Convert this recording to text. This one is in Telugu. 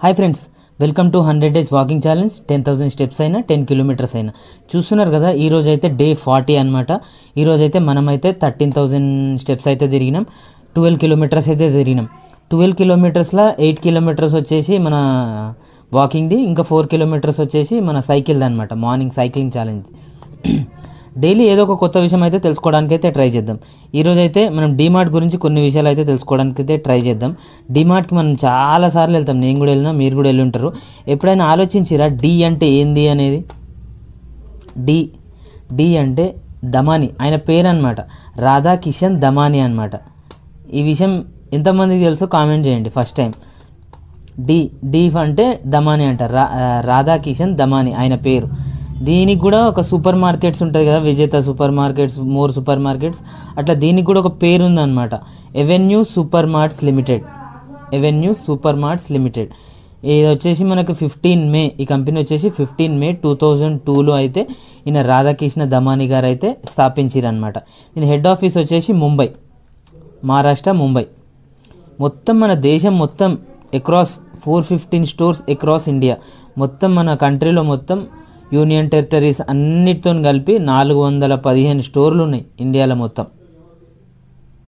Hi friends, welcome to 100 days walking challenge. 10,000 steps అయినా 10 కిలోమీటర్స్ అయినా చూస్తున్నారు కదా. ఈరోజు అయితే డే 40 అనమాట. ఈరోజు అయితే మనమైతే 13,000 స్టెప్స్ అయితే తిరిగినాం, 12 కిలోమీటర్స్ అయితే తిరిగినాం. 12 కిలోమీటర్స్లో 8 కిలోమీటర్స్ వచ్చేసి మన వాకింగ్ది, ఇంకా 4 కిలోమీటర్స్ వచ్చేసి మన సైకిల్ది అనమాట, మార్నింగ్ సైక్లింగ్ ఛాలెంజ్. డైలీ ఏదో ఒక కొత్త విషయం అయితే తెలుసుకోవడానికి అయితే ట్రై చేద్దాం. ఈరోజు అయితే మనం డీమార్ట్ గురించి కొన్ని విషయాలు అయితే తెలుసుకోవడానికి అయితే ట్రై చేద్దాం. డీమార్ట్కి మనం చాలాసార్లు వెళ్తాం, నేను కూడా వెళ్ళినా, మీరు కూడా వెళ్ళి ఉంటారు. ఎప్పుడైనా ఆలోచించిరా డి అంటే ఏంది అనేది? డి అంటే దమాని, ఆయన పేరు అనమాట, రాధాకిషన్ దమాని అనమాట. ఈ విషయం ఎంతమందికి తెలుసో కామెంట్ చేయండి. ఫస్ట్ టైం డి అంటే దమాని అంటారు, రాధాకిషన్ దమాని ఆయన పేరు. దీనికి కూడా ఒక సూపర్ మార్కెట్స్ ఉంటుంది కదా, విజేత super markets, more super markets, అట్లా దీనికి కూడా ఒక పేరు ఉందన్నమాట, ఎవెన్యూ సూపర్ మార్ట్స్ లిమిటెడ్. ఇది వచ్చేసి మనకు 15 మే, ఈ కంపెనీ వచ్చేసి 15 మే 2002లో అయితే ఈయన రాధాకృష్ణ దమాని గారు అయితే స్థాపించారనమాట. దీని హెడ్ ఆఫీస్ వచ్చేసి ముంబై, మహారాష్ట్ర ముంబై. మొత్తం మన దేశం మొత్తం అక్రాస్ 415 స్టోర్స్ అక్రాస్ ఇండియా, మొత్తం మన కంట్రీలో మొత్తం యూనియన్ టెరిటరీస్ అన్నిటితో కలిపి 415 స్టోర్లు ఉన్నాయి ఇండియాలో మొత్తం.